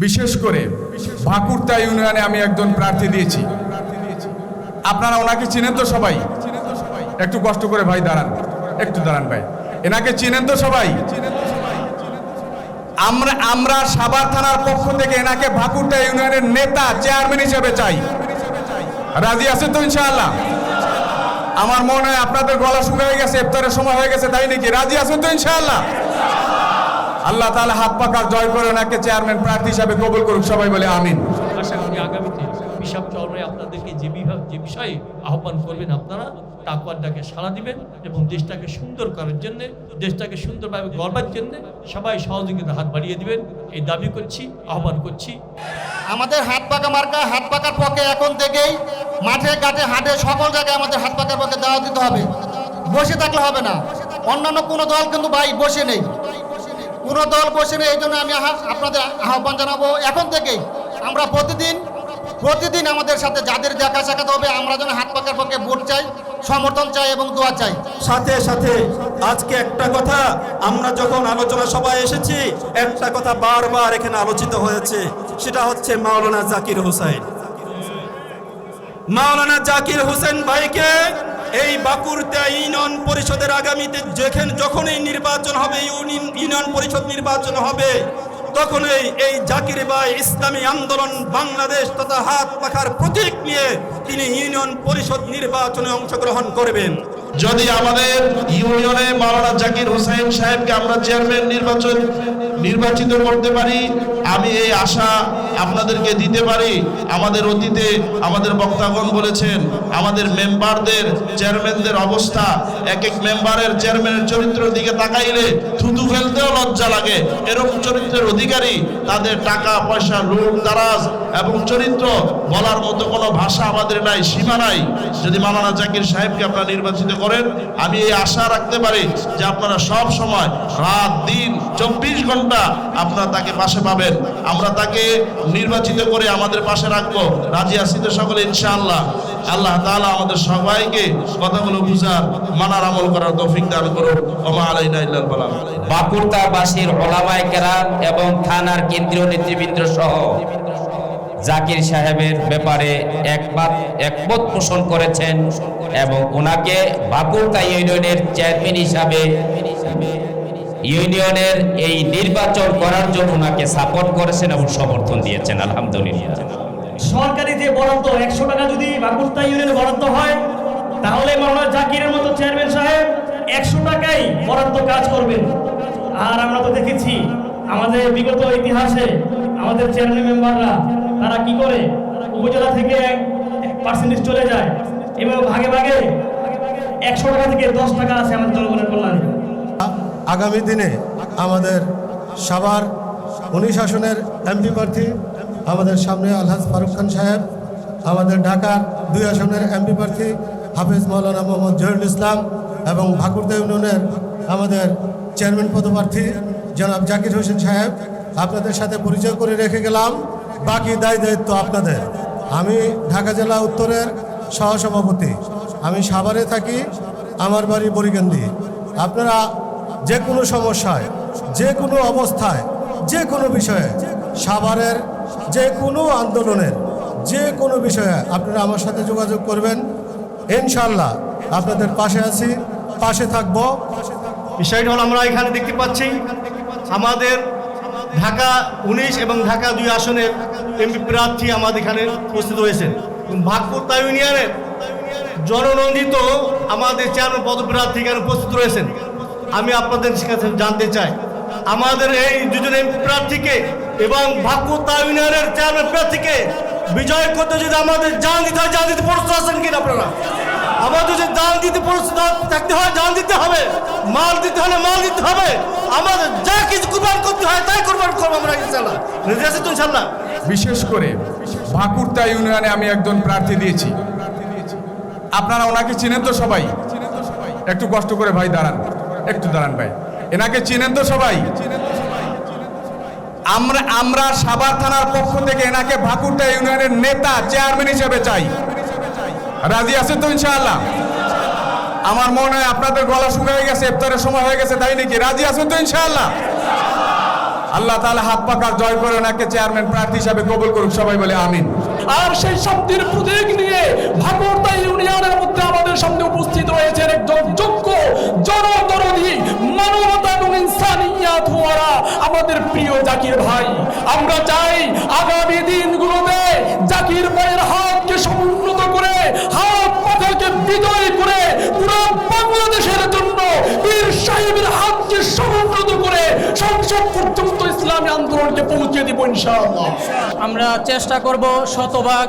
বিশেষ করে ভাকুরতা ইউনিয়নে আমি একজন প্রার্থী দিয়েছি। আপনারা ওনাকে চিনেন তো সবাই? একটু কষ্ট করে ভাই দাঁড়ান, একটু দাঁড়ান ভাই। এনাকে চিনেন তো সবাই? আমরা সাভার থানার পক্ষ থেকে এনাকে ভাকুরতা ইউনিয়নের নেতা চেয়ারম্যান হিসেবে চাই। রাজি আছেন তো ইনশাআল্লাহ? আমার মনে হয় আপনাদের গলা শুকিয়ে গেছে, ইফতারের সময় হয়ে গেছে, তাই নাকি? রাজি আছেন তো ইনশাআল্লাহ? আল্লাহ তাআলা হাত পাকা জয় করে ওনাকে চেয়ারম্যান প্রার্থী হিসেবে কবুল করুক, সবাই বলে আমিন। আশা করি আগামীতে পিশাব চরমে আপনাদেরকে যে বিষয়ে আহ্বান করবেন আপনারা তাকওয়ার ডাকে সাড়া দিবেন এবং দেশটাকে সুন্দর করার জন্য, দেশটাকে সুন্দরভাবে গড়বার জন্য সবাই সহযোগিতা হাত বাড়িয়ে দিবেন, এই দাবি করছি, আহ্বান করছি। আমাদের হাত পাকা মার্কা, হাত পাকার পক্ষে এখন থেকেই মাঠে ঘাটে হাটে সকল জায়গায় আমাদের হাত পাকার পক্ষে দাওয়াত দিতে হবে। বসে থাকলে হবে না। অন্যান্য কোনো দল কিন্তু ভাই বসে নেই, কোনো দল বসে নেই। এই জন্য আমি আপনাদের আহ্বান জানাবো, এখন থেকেই আমরা প্রতিদিন আমাদের সাথে যাদের দেখা সাক্ষাৎ হবে আমরা যেন হাত পাকার পক্ষে ভোট চাই, সমর্থন চাই এবং দোয়া চাই। সাথে সাথে আজকে একটা কথা, আমরা যখন আলোচনা সভায় এসেছি একটা কথা বারবার এখানে আলোচিত হয়েছে, সেটা হচ্ছে মাওলানা জাকির হোসেন। মাওলানা জাকির হোসেন ভাইকে এই বাকুরতা ইউনিয়ন পরিষদের আগামীতে যখনই নির্বাচন হবে, ইউনিয়ন পরিষদ নির্বাচন হবে, তখনই এই জাকির ভাই ইসলামী আন্দোলন বাংলাদেশ তথা হাত পাখার প্রতীক নিয়ে তিনি ইউনিয়ন পরিষদ নির্বাচনে অংশগ্রহণ করবেন। যদি আমাদের ইউনিয়নে মাওলানা জাকির হোসেন সাহেবকে আমরা চেয়ারম্যান নির্বাচিত করতে পারি, আমি এই আশা আপনাদেরকে দিতে পারি। আমাদের অতীতে আমাদের বক্তাগণ বলেছেন আমাদের মেম্বারদের চেয়ারম্যানদের অবস্থা, এক এক মেম্বারের চেয়ারম্যানের চরিত্রের দিকে তাকাইলে থুতু ফেলতেও লজ্জা লাগে। এরকম চরিত্রের অধিকারী, তাদের টাকা পয়সা লুট দারাজ এবং চরিত্র বলার মতো কোনো ভাষা আমাদের নাই, সীমা নাই। যদি মাওলানা জাকির সাহেবকে আপনারা নির্বাচিত করেন, আমি এই আশা রাখতে পারি যে আপনারা সব সময় রাত দিন 24 ঘন্টা আপনারা তাকে পাশে পাবেন। আমরা তাকে নির্বাচিত করে আমাদের পাশে রাখবো। রাজি আছি তো সকলে ইনশাআল্লাহ? আল্লাহ তাআলা আমাদের সবাইকে কথাগুলো বুঝার, মানার, আমল করার তৌফিক দান করুন। ওমা আলাইনা ইল্লাল বালাগ। বাকুরতাবাসীর ওলামায়ে কেরাম এবং থানার কেন্দ্রীয় নেতৃবৃন্দ সহ জাকির সাহেবের ব্যাপারে একমত পোষণ করেছেন এবং ওনাকে বাকুরতা ইউনিয়নের চেয়ারম্যান হিসাবে ইউনিয়নের এই নির্বাচন করার জন্য ওনাকে সাপোর্ট করেছেন এবং সমর্থন দিয়েছেন। আলহামদুলিল্লাহ। সরকারি যে বরাদ্দ 100 টাকা যদি বাকুরতা ইউনিয়নে বরাদ্দ হয়, তাহলে মাওলানা জাকিরের মতো চেয়ারম্যান সাহেব 100 টাকায় বরাদ্দ কাজ করবেন। আর আমরা তো দেখেছি আমাদের বিগত ইতিহাসে আমাদের চেয়ারম্যান মেম্বাররা তারা কি করে, উপজেলা থেকে 1% চলে যায় এবং ভাগে ভাগে 100 টাকা থেকে 10 টাকা আছে আমাদের জনগণের কল্যাণে। আগামী দিনে আমাদের সাভার 19 আসনের এমপি প্রার্থী আমাদের সামনে আলহাজ ফারুক খান সাহেব, আমাদের ঢাকার 2 আসনের এমপি প্রার্থী হাফেজ মাওলানা মোহাম্মদ জহিরুল ইসলাম এবং ভাকুরতা ইউনিয়নের আমাদের চেয়ারম্যান পদপ্রার্থী জনাব জাকির হোসেন সাহেব, আপনাদের সাথে পরিচয় করে রেখে গেলাম। বাকি দায়িত্ব আপনাদের। আমি ঢাকা জেলা উত্তরের সহসভাপতি, আমি সাভারে থাকি, আমার বাড়ি বরিকান্দি। আপনারা যে কোনো সমস্যায়, যে কোনো অবস্থায়, যে কোনো বিষয়ে, সাভারের যে কোনো আন্দোলনের যে কোনো বিষয়ে আপনারা আমার সাথে যোগাযোগ করবেন। ইনশাআল্লাহ আপনাদের পাশে আছি, পাশে থাকব। বিষয়টা হলো আমরা এখানে দেখতে পাচ্ছি আমাদের ঢাকা 19 এবং ঢাকা 2 আসনের এমপি প্রার্থী আমাদের এখানে উপস্থিত হয়েছেন। ভাকুরতা ইউনিয়নের জননন্দিত আমাদের চেয়ারম্যান পদপ্রার্থী এখানে উপস্থিত রয়েছেন। আমি আপনাদের কাছে জানতে চাই, আমাদের এই দুজন এমপি প্রার্থীকে এবং ভাকুরতা ইউনিয়নের চেয়ারম্যান প্রার্থীকে বিজয় করতে যদি আমাদের জান দিতে হয়, জান দিতে প্রস্তুত আছেন কিনা আপনারা? আমাদের যদি দান দিতে প্রস্তুত থাকতে হয়, জান দিতে হবে। মাল দিতে হলে মাল দিতে হবে। আমাদের যা কিছু কুরবান করতে হয় তাই কুরবান করবো আমরা ইনশাআল্লাহ। রেডি আছি তো ইনশাআল্লাহ? বিশেষ করে ভাকুরতা ইউনিয়নে আমি একজন প্রার্থী দিয়েছি। আপনারা ওনাকে চিনেন তো সবাই? একটু কষ্ট করে ভাই দাঁড়ান, একটু দাঁড়ান ভাই। এনাকে চিনেন তো সবাই? আমরা সাভার থানার পক্ষ থেকে এনাকে ভাকুরতা ইউনিয়নের নেতা চেয়ারম্যান হিসেবে চাই। রাজি আছেন তো ইনশাআল্লাহ? আমার মনে হয় আপনাদের গলা শুকিয়ে গেছে, ইফতারের সময় হয়ে গেছে, তাই নাকি? রাজি আছেন তো ইনশাআল্লাহ? আল্লাহ তাআলা হাত পাকা জয় করে ওনাকে চেয়ারম্যান প্রার্থী হিসাবে কবুল করুক, সবাই বলে আমিন। আর সেই শক্তির প্রতীক নিয়ে ভাকুরতা ইউনিয়নের মধ্যে আমাদের সামনে উপস্থিত রয়েছেন একজন যোগ্য জনদরদী মানবতা এবং ইনসানিয়াত ওয়ালা আমাদের প্রিয় জাকির ভাই। আমরা চাই আগামী দিনগুলোতে জাকির ভাইয়ের হাতকে সমুন্নত করে, হাত পাখাকে বিজয় করে পুরো বাংলাদেশের জন্য বীর সাহেবের হাতকে সমুন্নত করে সংসদ পর্যন্ত ইসলামী আন্দোলনকে পৌঁছে দিব ইনশাআল্লাহ। আমরা চেষ্টা করব শতভাগ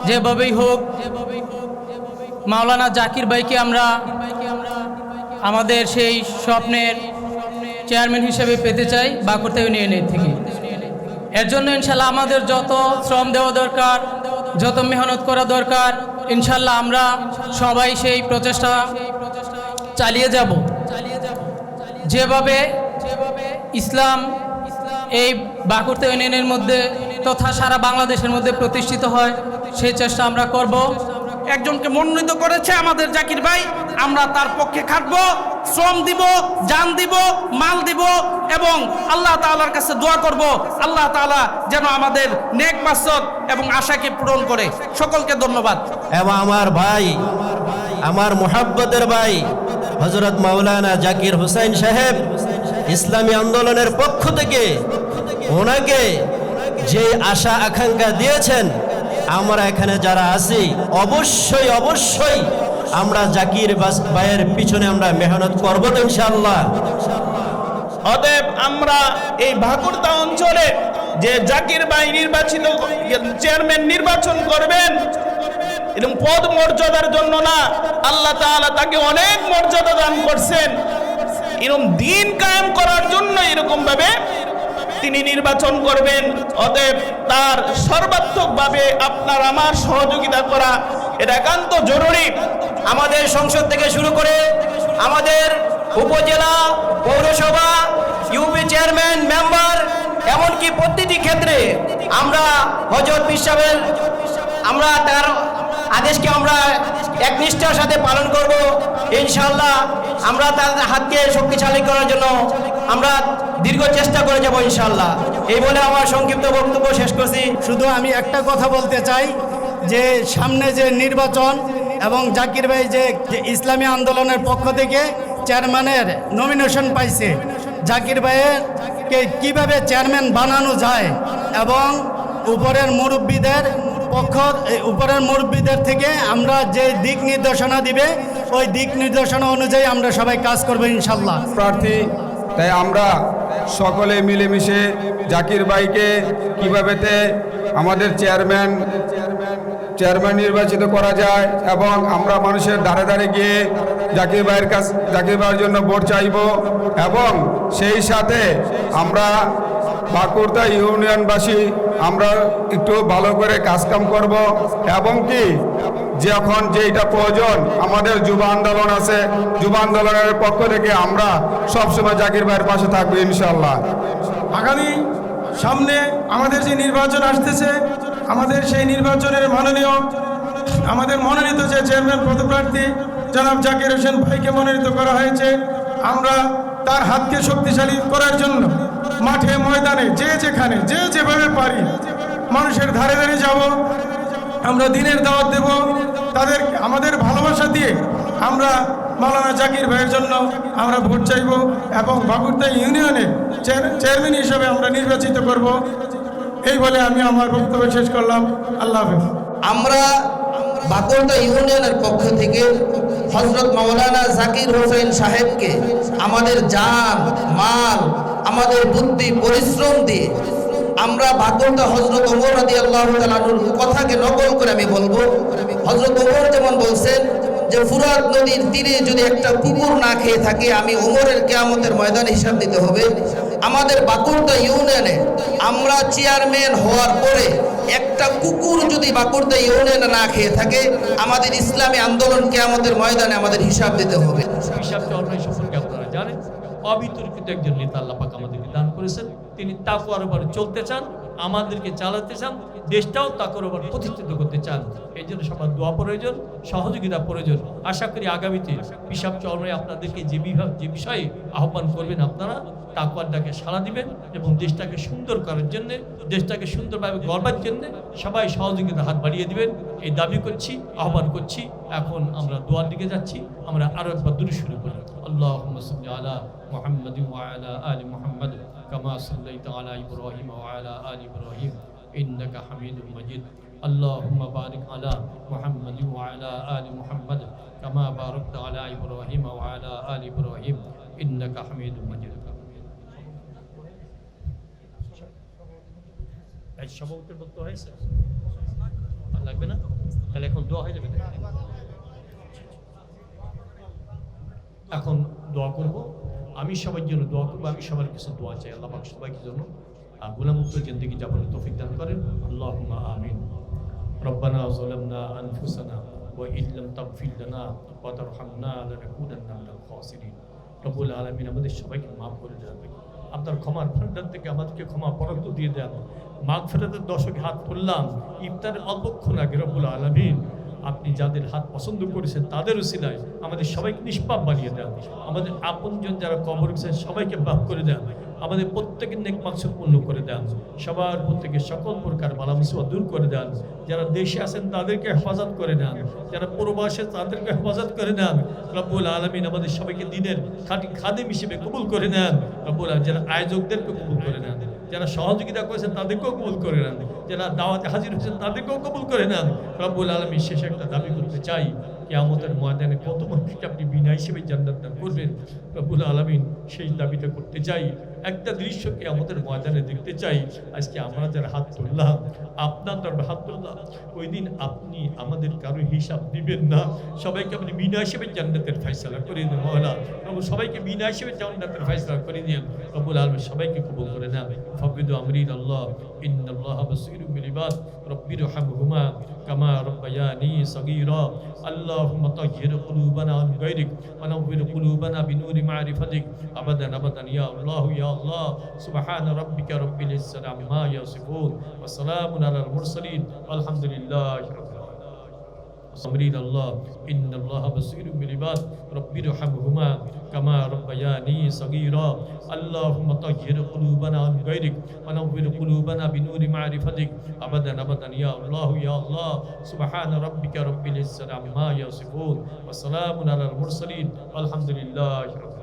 যেভাবেই হোক মাওলানা জাকির ভাইকে আমরা আমাদের সেই স্বপ্নের চেয়ারম্যান হিসেবে পেতে চাই বাকুরতা ইউনিয়নের থেকে। এর জন্য ইনশাল্লাহ আমাদের যত শ্রম দেওয়া দরকার, যত মেহনত করা দরকার, ইনশাল্লাহ আমরা সবাই সেই প্রচেষ্টা চালিয়ে যাব। যেভাবে ইসলাম এই বাকুরতা ইউনিয়নের মধ্যে তথা সারা বাংলাদেশের মধ্যে প্রতিষ্ঠিত হয়, সেই চেষ্টা আমরা করব। একজনকে মনোনীত করেছে আমাদের জাকির ভাই, আমরা তার পক্ষে খাটবো, শ্রম দিব, জান দিব, মাল দিব এবং আল্লাহ তাআলার কাছে দোয়া করব আল্লাহ তাআলা যেন আমাদের নেক মাকসাদ এবং আশাকে পূরণ করে। সকলকে ধন্যবাদ। এবং আমার ভাই, আমার মোহাব্বতের ভাই হযরত মাওলানা জাকির হোসেন সাহেব ইসলামী আন্দোলনের পক্ষ থেকে ওনাকে যে আশা আকাঙ্ক্ষা দিয়েছেন, আমরা এখানে যারা আছি অবশ্যই অবশ্যই আমরা জাকির ভাইয়ের পিছনে আমরা মেহনত করব তো ইনশাআল্লাহ। অতএব আমরা এই ভাকুরতা অঞ্চলে যে জাকির ভাই নির্বাচিত চেয়ারম্যান নির্বাচন করবেন, এরকম পদ মর্যাদার জন্য না, আল্লাহ তাআলা তাকে অনেক মর্যাদা দান করছেন। এরকম দিন কায়েম করার জন্য এরকম ভাবে তিনি নির্বাচন করবেন। অতএব তার সর্বাত্মকভাবে আপনার আমার সহযোগিতা করা এটা একান্ত জরুরি। আমাদের সংসদ থেকে শুরু করে আমাদের উপজেলা, পৌরসভা, ইউপি চেয়ারম্যান, মেম্বার, এমনকি প্রতিটি ক্ষেত্রে আমরা হযরত পীর সাহেবের আমরা তার আদেশকে আমরা একনিষ্ঠার সাথে পালন করব ইনশাআল্লাহ। আমরা তার হাতকে শক্তিশালী করার জন্য আমরা দীর্ঘ চেষ্টা করে যাব ইনশাআল্লাহ। এই বলে আমার সংক্ষিপ্ত বক্তব্য শেষ করছি। শুধু আমি একটা কথা বলতে চাই যে সামনে যে নির্বাচন এবং জাকির ভাই যে ইসলামী আন্দোলনের পক্ষ থেকে চেয়ারম্যানের নমিনেশন পাইছে, জাকির ভাইয়েরকে কিভাবে চেয়ারম্যান বানানো যায় এবং উপরের মুরব্বীদের থেকে আমরা যে দিক নির্দেশনা দিবে ওই দিক নির্দেশনা অনুযায়ী আমরা সবাই কাজ করবো ইনশাল্লাহ। প্রার্থী, তাই আমরা সকলে মিলেমিশে জাকির ভাইকে কিভাবে আমাদের চেয়ারম্যান নির্বাচিত করা যায় এবং আমরা মানুষের ধারে ধারে গিয়ে জাকির ভাইয়ের জন্য ভোট চাইব এবং সেই সাথে আমরা বাকুরতা ইউনিয়নবাসী আমরা একটু ভালো করে কাজকাম করব এবং কি যখন যেটা প্রয়োজন আমাদের যুব আন্দোলন আছে, যুব আন্দোলনের পক্ষ থেকে আমরা সবসময় জাকির ভাইয়ের পাশে থাকবো ইনশাআল্লাহ। আগামী সামনে আমাদের যে নির্বাচন আসতেছে, আমাদের সেই নির্বাচনের আমাদের মনোনীত যে চেয়ারম্যান পদপ্রার্থী জনাব জাকির হোসেন ভাইকে মনোনীত করা হয়েছে। আমরা তার হাতকে শক্তিশালী করার জন্য মাঠে ময়দানে যে যেখানে যে যেভাবে পারি মানুষের ধারে ধারে যাব, আমরা দিনের দাওয়াত দেব, আমাদের ভালোবাসা দিয়ে আমরা মাওলানা জাকির ভাইয়ের জন্য আমরা ভোট চাইব এবং বাকুরতা ইউনিয়নের চেয়ারম্যান হিসেবে আমরা নির্বাচিত করব। এই বলে আমি আমার বক্তব্য শেষ করলাম। আল্লাহ হাফেজ। আমরা বাকুরতা ইউনিয়নের পক্ষ থেকে হযরত মাওলানা জাকির হোসেন সাহেবকে আমাদের জান, মাল, আমাদের বুদ্ধি, পরিশ্রম দিয়ে আমরা বাকুরতা হযরত ওমর রাদিয়াল্লাহু তাআলা আনহুর কথাকে নকল করে আমি বলবো। হযরত ওমর যেমন বলছেন যে ফুরাত নদীর তীরে যদি একটা কুকুর না খেয়ে থাকে আমি ওমরের কিয়ামতের ময়দানে হিসাব দিতে হবে। আমাদের বাকুরতা ইউনিয়নে আমরা চেয়ারম্যান হওয়ার পরে একটা কুকুর যদি বাকুরতা ইউনিয়নে না খেয়ে থাকে আমাদের ইসলামী আন্দোলন কিয়ামতের ময়দানে আমাদের হিসাব দিতে হবে। হিসাব চর্চা সম্পর্কে আপনারা জানেন, অবিতর্কিত একজন নেতা আল্লাহ পাক আমাদেরকে দান করেছেন। তিনি তাকওয়ার উপরে চলতে চান, আমাদেরকে চালাতে চান, দেশটাও তাকে আবার প্রতিষ্ঠিত করতে চান। এই জন্য সবার দোয়া প্রয়োজন, সহযোগিতা প্রয়োজন। আশা করি আগামীতে পিশাব চরমে আপনাদেরকে যে বিষয়ে আহ্বান করবেন আপনারা তাকওয়ার ডাকে সাড়া দিবেন এবং দেশটাকে সুন্দর করার জন্যে, দেশটাকে সুন্দরভাবে গড়বার জন্যে সবাই সহযোগিতা হাত বাড়িয়ে দিবেন এই দাবি করছি, আহ্বান করছি। এখন আমরা দোয়ার দিকে যাচ্ছি। আমরা আরো একবার দুরূদ শুরু করি। আল্লাহুম্মা সাল্লি আলা মুহাম্মাদিন ওয়া আলা আলি মুহাম্মাদ কামা সাল্লাইতা আলা ইব্রাহিম ওয়া আলা আলি ইব্রাহিম ইন্নাকা হামিদুম মাজিদ। আল্লাহুম্মা বারিক আলা মুহাম্মাদিন ওয়া আলা আলি মুহাম্মাদ কামা বারাকতা আলা ইব্রাহিম ওয়া আলা আলি ইব্রাহিম ইন্নাকা হামিদুম মাজিদ। সভাপতির বক্তব্য হয়েছে, লাগবে না? তাহলে এখন দোয়া হয়ে যাবে। এখন দোয়া করব। আমি সবার জন্য দোয়া করবো। আমি সবার কিছু দোয়া চাই। আল্লাহ পাক সবাইকে জন্য গুনাহমুক্ত জিন্দেগি যাপনের তৌফিক দান করেন। আল্লাহুম্মা আমিন। রব্বানা যালামনা আনফুসানা ওয়া ইন লাম তাগফির লানা ওয়া তারহামনা লানাকুনান্না মিনাল খাসিরিন। রব্বুল আলামিন আমাদের সবাইকে মাফ করে দেন। আপনার ক্ষমার ভান্ডার থেকে আমাদেরকে ক্ষমা পরন্ত দিয়ে দেন। মাগফিরাতের দশকে হাত তুললাম ইফতারের অল্পক্ষণ আগে। রব্বুল আলামিন আপনি যাদের হাত পছন্দ করেছেন তাদের উসিলায় আমাদের সবাইকে নিষ্পাপ বানিয়ে দেন। আমাদের আপনজন যারা কবর গেছেন সবাইকে মাফ করে দেন। আমাদের প্রত্যেকের নেক মাকসুদ পূর্ণ করে দেন। সবার প্রত্যেকের সকল প্রকার বালা মুসিবত দূর করে দেন। যারা দেশে আছেন তাদেরকে হেফাজত করে নেন, যারা প্রবাসে তাদেরকে হেফাজত করে নেন। রব্বুল আলামিন আমাদের সবাইকে দিনের খাঁটি খাদেম হিসেবে কবুল করে নেন। রব্বুল আলামিন যারা আয়োজকদেরকে কবুল করে নেন, যারা সহযোগিতা করেছেন তাদেরকেও কবুল করে নেন, যারা দাওয়াতে হাজির হয়েছেন তাদেরকেও কবুল করে নেন। রব্বুল আলামিন শেষে একটা দাবি করতে চাই, কিয়ামতের ময়দানে কত মানুষকে আপনি বিনা হিসেবে জান্নাত দান করবেন। রব্বুল আলামিন সেই দাবিটা করতে চাই। একটা দৃশ্য কিয়ামতের ময়দানে দেখতে চাই। আজকে আমরা যারা হাত তুললাম, আপনার দরবারে হাত তুললাম, ওই দিন আপনি আমাদের কারো হিসাব দিবেন না। সবাইকে আপনি বিনা হিসেবে জান্নাতের ফয়সালা করে দিন মওলা। রব্বুল সবাইকে বিনা হিসেবে জান্নাতের ফয়সালা করে দিন। রব্বুল আলামিন সবাইকে কবুল করে নেন। ফাবিদু আমরিন আল্লাহ ইন্নাল্লাহা বাসীরুম বিল ইবাদ রব্বিরহামহুমা কামা রাব্বায়ানি সগীরা। اللهم طهر قلوبنا عن غيرك ونور قلوبنا بنور معرفتك أبدا أبدا يا الله يا الله. سبحان ربك رب العزة عما يصفون وسلام على المرسلين والحمد لله رب العالمين. أمرين الله إن الله بصير بالعباد رب ارحمهما كما ربياني صغيرا. اللهم طهر قلوبنا عن غيرك ونور قلوبنا بنور معرفتك أبدا أبدا يا الله يا الله. سبحان ربك رب العزة عما يصفون وسلام على المرسلين والحمد لله رب العالمين.